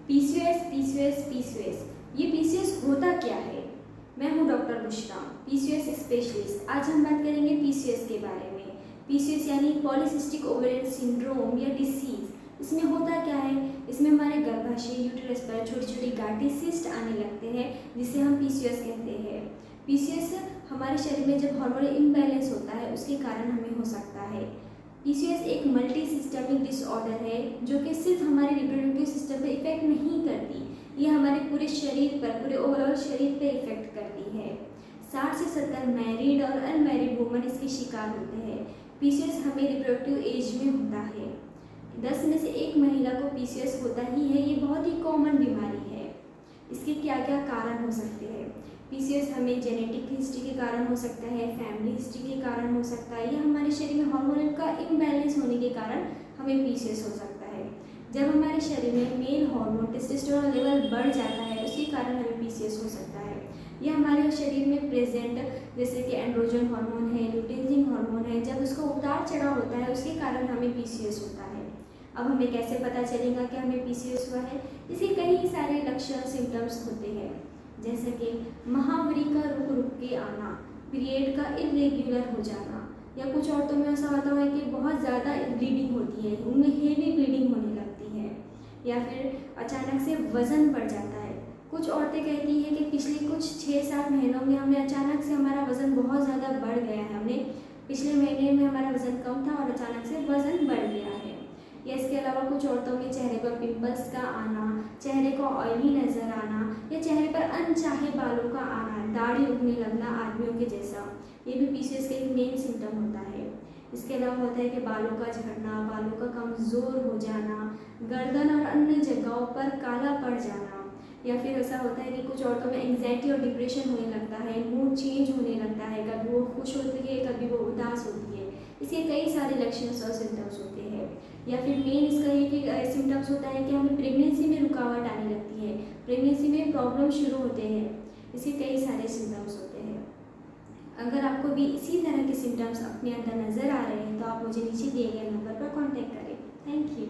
PCOS PCOS PCOS ये PCOS होता क्या है? मैं हूं डॉक्टर बुशरा, पीसीओएस स्पेशलिस्ट। आज हम बात करेंगे पीसीओएस के बारे में। पीसीओएस यानी पॉलीसिस्टिक ओवेरियन सिंड्रोम या डिसीज। इसमें होता क्या है? इसमें हमारे गर्भाशय यूटेरस पर छोटी छोटी गांठें सिस्ट आने लगते हैं, जिसे हम पीसीओएस कहते हैं। पीसीओएस हमारे शरीर में जब हार्मोनल इम्बैलेंस होता है उसके कारण हमें हो सकता है। पीसीओएस एक मल्टी सिस्टमिक डिसऑर्डर है जो कि सिर्फ हमारे रिप्रोडक्टिव सिस्टम पर इफेक्ट नहीं करती, ये हमारे पूरे शरीर पर, पूरे ओवरऑल शरीर पर इफेक्ट करती है। 60 से 70 मैरिड और अनमैरिड वुमन इसके शिकार होते हैं। पीसीओएस हमें रिप्रोडक्टिव एज में होता है। 10 में से 1 महिला को पीसीओएस होता ही है। ये बहुत ही कॉमन बीमारी है। इसके क्या क्या कारण हो सकते हैं? पीसीओएस हमें जेनेटिक हिस्ट्री के कारण हो सकता है, फैमिली हिस्ट्री के कारण हो सकता है, या हमारे शरीर में हार्मोनल का इम्बैलेंस होने के कारण हमें पीसीओएस हो सकता है। जब हमारे शरीर में मेल हार्मोन टेस्टोस्टेरोन लेवल बढ़ जाता है उसके कारण हमें पीसीओएस हो सकता है। या हमारे शरीर में प्रेजेंट जैसे कि एंड्रोजन हार्मोन है, ल्यूटेनिन हार्मोन है, जब उसका उतार चढ़ाव होता है उसके कारण हमें पीसीओएस होता है। अब हमें कैसे पता चलेगा कि हमें पीसीओएस हुआ है? इसके कई सारे लक्षण सिम्टम्स होते हैं, जैसे कि महावरी का रुक रुक के आना, पीरियड का इरेगुलर हो जाना, या कुछ औरतों में ऐसा होता है कि बहुत ज़्यादा ब्लीडिंग होती है, उनमें हेवी ब्लीडिंग होने लगती है, या फिर अचानक से वज़न बढ़ जाता है। कुछ औरतें कहती हैं कि पिछले कुछ 6-7 महीनों में हमें अचानक से हमारा वज़न बहुत ज़्यादा बढ़ गया है, हमने पिछले महीने में हमारा वज़न कम था और अचानक से वज़न बढ़ गया है। या इसके अलावा कुछ औरतों में चेहरे पर पिंपल्स का आना, चेहरे को ऑयली नज़र आना, या चेहरे पर अनचाहे बालों का आना, दाढ़ी उगने लगना आदमियों के जैसा, ये भी पीसीओएस का एक मेन सिम्टम होता है। इसके अलावा होता है कि बालों का झड़ना, बालों का कमज़ोर हो जाना, गर्दन और अन्य जगहों पर काला पड़ जाना, या फिर ऐसा होता है कि कुछ औरतों में एंग्जाइटी और डिप्रेशन होने लगता है, मूड चेंज होने लगता है, कभी वो खुश होती है, कभी वो उदास होती है। इसके कई सारे लक्षण और सिम्टम्स होते हैं। या फिर मेन इसका ये कि सिम्टम्स होता है कि हमें प्रेगनेंसी में रुकावट आने लगती है, प्रेगनेंसी में प्रॉब्लम शुरू होते हैं। इसके कई सारे सिम्टम्स होते हैं। अगर आपको भी इसी तरह के सिम्टम्स अपने अंदर नज़र आ रहे हैं तो आप मुझे नीचे दिए गए नंबर पर कॉन्टैक्ट करें। Thank you.